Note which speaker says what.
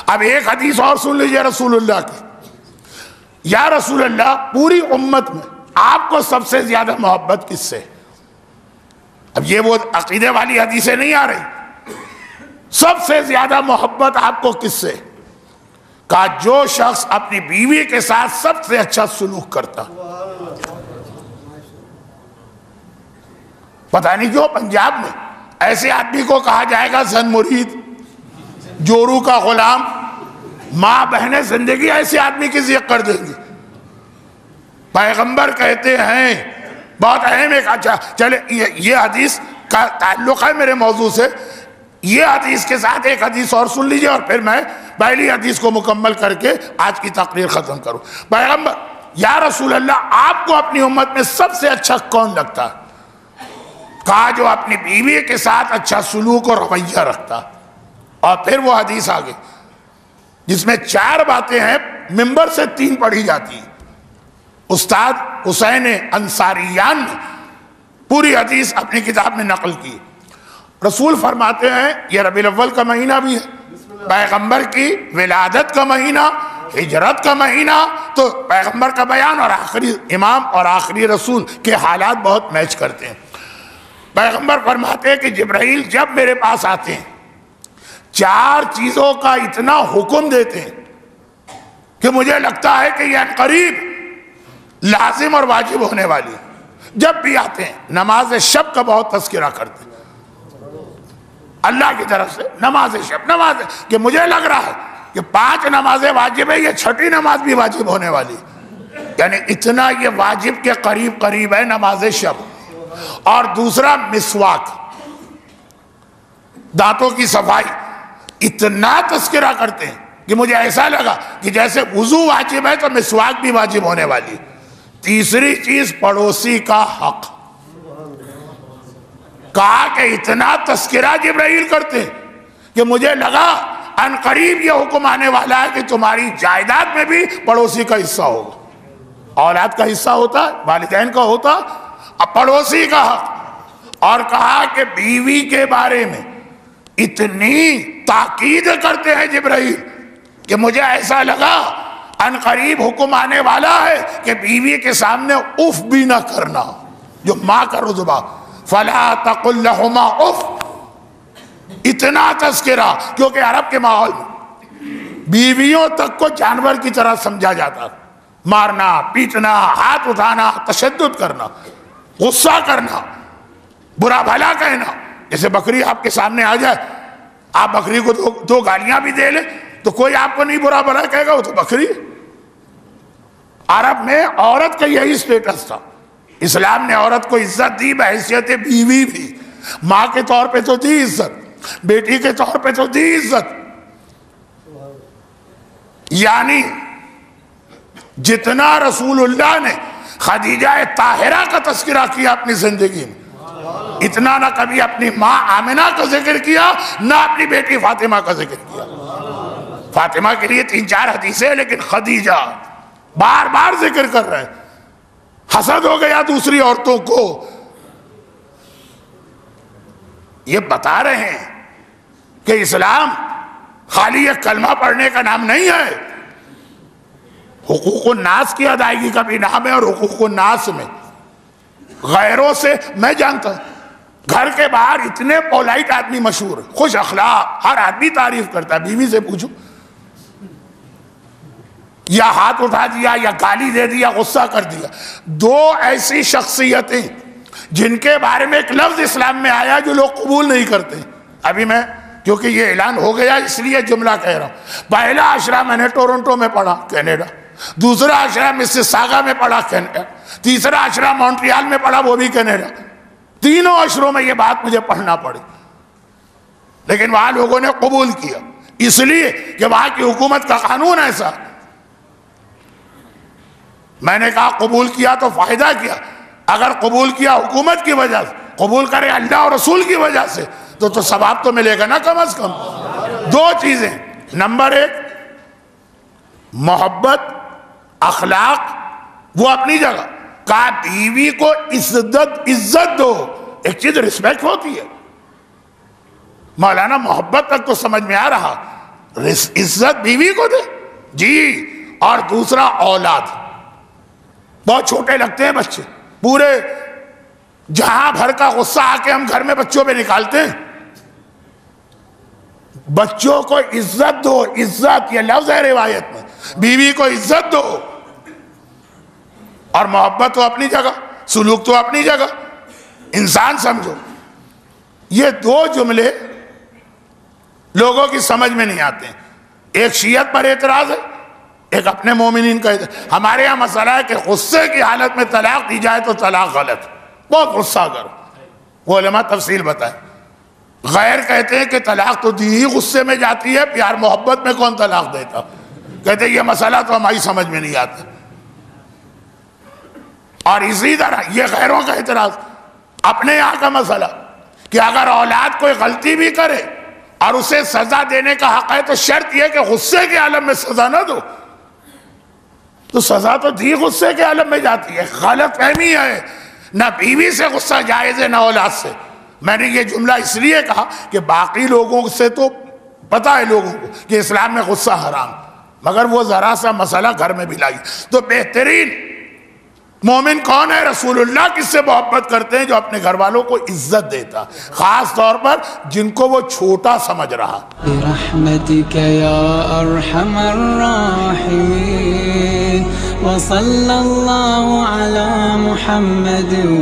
Speaker 1: اب ایک حدیث اور سن لیجیے رسول اللہ کی. یا رسول اللہ پوری امت میں آپ کو سب سے زیادہ محبت کس سے؟ اب یہ وہ عقیدے والی حدیثیں نہیں آ رہی. سب سے زیادہ محبت آپ کو کس سے؟ کہا جو شخص اپنی بیوی کے ساتھ سب سے اچھا سلوک کرتا. پتہ نہیں کیوں پنجاب میں ایسے آدمی کو کہا جائے گا زن مرید، جورو کا غلام. ماں بہنیں زندگی ایسے آدمی کی ذکر کر دیں گی. پیغمبر کہتے ہیں بہت اہم ایک، اچھا چلے یہ حدیث کا تعلق ہے میرے موضوع سے، یہ حدیث کے ساتھ ایک حدیث اور سن لیجئے اور پھر میں پہلی حدیث کو مکمل کر کے آج کی تقریر ختم کروں. پیغمبر یا رسول اللہ آپ کو اپنی امت میں سب سے اچھا کون لگتا ہے؟ کہا جو اپنی بیوی کے ساتھ اچھا سلوک اور رویہ رکھتا. اور پھر وہ حدیث آگے جس میں 4 باتیں ہیں، ممبر سے 3 پڑھی جاتی ہیں. استاد حسین انصاریان نے پوری حدیث اپنی کتاب میں نقل کی. رسول فرماتے ہیں یہ ربیع الاول کا مہینہ بھی ہے، پیغمبر کی ولادت کا مہینہ، ہجرت کا مہینہ، تو پیغمبر کا بیان اور آخری امام اور آخری رسول کے حالات بہت میچ کرتے ہیں. پیغمبر فرماتے ہیں کہ جبرائیل جب میرے پاس آتے ہیں 4 چیزوں کا اتنا حکم دیتے ہیں کہ مجھے لگتا ہے کہ یہ قریب لازم اور واجب ہونے والی. جب بھی آتے ہیں نماز شب کا بہت تذکرہ کرتے ہیں، اللہ کی طرف سے نماز شب، نماز کہ مجھے لگ رہا ہے کہ 5 نمازیں واجب ہے، یہ 6ٹھی نماز بھی واجب ہونے والی. یعنی اتنا یہ واجب کے قریب قریب ہے نماز شب. اور دوسرا مسواک، دانتوں کی صفائی، اتنا تذکرہ کرتے ہیں کہ مجھے ایسا لگا کہ جیسے وضو واجب ہے تو مسواک بھی واجب ہونے والی. تیسری چیز پڑوسی کا حق. کہا کہ اتنا تذکرہ جبرائیل کرتے ہیں کہ مجھے لگا ان قریب یہ حکم آنے والا ہے کہ تمہاری جائیداد میں بھی پڑوسی کا حصہ ہوگا. اولاد کا حصہ ہوتا ہے، والدین کا ہوتا، اب پڑوسی کا حق. اور کہا کہ بیوی کے بارے میں اتنی تاکید کرتے ہیں جبرائیل کہ مجھے ایسا لگا ان قریب حکم آنے والا ہے کہ بیوی کے سامنے اف بھی نہ کرنا، جو ماں کا رتبہ، فلا تقل لہما اف. اتنا تذکرہ، کیونکہ عرب کے ماحول میں بیویوں تک کو جانور کی طرح سمجھا جاتا، مارنا پیٹنا، ہاتھ اٹھانا، تشدد کرنا، غصہ کرنا، برا بھلا کہنا. جیسے بکری آپ کے سامنے آ جائے، آپ بکری کو 2 گالیاں بھی دے لیں تو کوئی آپ کو نہیں برا بھلا کہے گا، وہ تو بکری. عرب میں عورت کا یہی سٹیٹس تھا. اسلام نے عورت کو عزت دی بحیثیت بیوی بھی. ماں کے طور پہ تو دی عزت، بیٹی کے طور پہ تو دی عزت. یعنی جتنا رسول اللہ نے خدیجہ طاہرہ کا تذکرہ کیا اپنی زندگی میں، اتنا نہ کبھی اپنی ماں آمنہ کا ذکر کیا، نہ اپنی بیٹی فاطمہ کا ذکر کیا. فاطمہ کے لیے 3-4 حدیثیں، لیکن خدیجہ بار بار ذکر کر رہے ہیں. حسد ہو گیا دوسری عورتوں کو. یہ بتا رہے ہیں کہ اسلام خالی ایک کلمہ پڑھنے کا نام نہیں ہے، حقوق الناس کی ادائیگی کا بھی نام ہے. اور حقوق الناس میں غیروں سے، میں جانتا ہوں گھر کے باہر اتنے پولائٹ آدمی مشہور ہیں، خوش اخلاق، ہر آدمی تعریف کرتا ہے. بیوی سے پوچھو، یا ہاتھ اٹھا دیا یا گالی دے دیا، غصہ کر دیا. 2 ایسی شخصیتیں جن کے بارے میں ایک لفظ اسلام میں آیا جو لوگ قبول نہیں کرتے. ابھی میں کیونکہ یہ اعلان ہو گیا اس لیے جملہ کہہ رہا ہوں. پہلا عشرہ میں نے ٹورنٹو میں پڑھا، کینیڈا. دوسرا عشرہ مسیساگا میں پڑھا، کینیڈا. تیسرا عشرہ مونٹریال میں پڑھا، وہ بھی کینیڈا. تینوں عشروں میں یہ بات مجھے پڑھنا پڑی، لیکن وہاں لوگوں نے قبول کیا اس لیے کہ وہاں کی حکومت کا قانون ایسا. میں نے کہا قبول کیا تو فائدہ کیا. اگر قبول کیا حکومت کی وجہ سے، قبول کرے اللہ اور رسول کی وجہ سے، تو ثواب تو ملے گا نا کم از کم. 2 چیزیں، نمبر 1 محبت، اخلاق وہ اپنی جگہ. کہا بیوی کو عزت دو. ایک چیز رسپیکٹ ہوتی ہے، مولانا محبت تک تو سمجھ میں آ رہا، عزت بیوی کو دے جی، اور دوسرا اولاد. بہت چھوٹے لگتے ہیں بچے، پورے جہاں بھر کا غصہ آ کے ہم گھر میں بچوں پہ نکالتے ہیں. بچوں کو عزت دو، عزت یہ لفظ ہے روایت میں، بیوی کو عزت دو، اور محبت تو اپنی جگہ، سلوک تو اپنی جگہ، انسان سمجھو. یہ دو جملے لوگوں کی سمجھ میں نہیں آتے ہیں. ایک شیعت پر اعتراض ہے، ایک اپنے مومنین کا اعتراض. ہمارے یہاں مسئلہ ہے کہ غصے کی حالت میں طلاق دی جائے تو طلاق غلط، بہت غصہ کرو. وہ علماء تفصیل بتائیں. غیر کہتے ہیں کہ طلاق تو دی ہی غصے میں جاتی ہے، پیار محبت میں کون طلاق دیتا. کہتے ہیں یہ مسئلہ تو ہماری سمجھ میں نہیں آتا. اور اسی طرح یہ غیروں کا اعتراض. اپنے یہاں کا مسئلہ کہ اگر اولاد کوئی غلطی بھی کرے اور اسے سزا دینے کا حق ہے تو شرط یہ کہ غصے کے عالم میں سزا نہ دو. تو سزا تو دی غصے کے عالم میں جاتی ہے. غلط فہمی ہے، نہ بیوی سے غصہ جائز ہے نہ اولاد سے. میں نے یہ جملہ اس لیے کہا کہ باقی لوگوں سے تو پتہ ہے لوگوں کو کہ اسلام میں غصہ حرام، مگر وہ ذرا سا مسئلہ گھر میں بھی لائی. تو بہترین مومن کون ہے؟ رسول اللہ کس سے محبت کرتے ہیں؟ جو اپنے گھر والوں کو عزت دیتا، خاص طور پر جن کو وہ چھوٹا سمجھ رہا.
Speaker 2: برحمتک یا ارحم الراحمین وصلی اللہ علی محمد و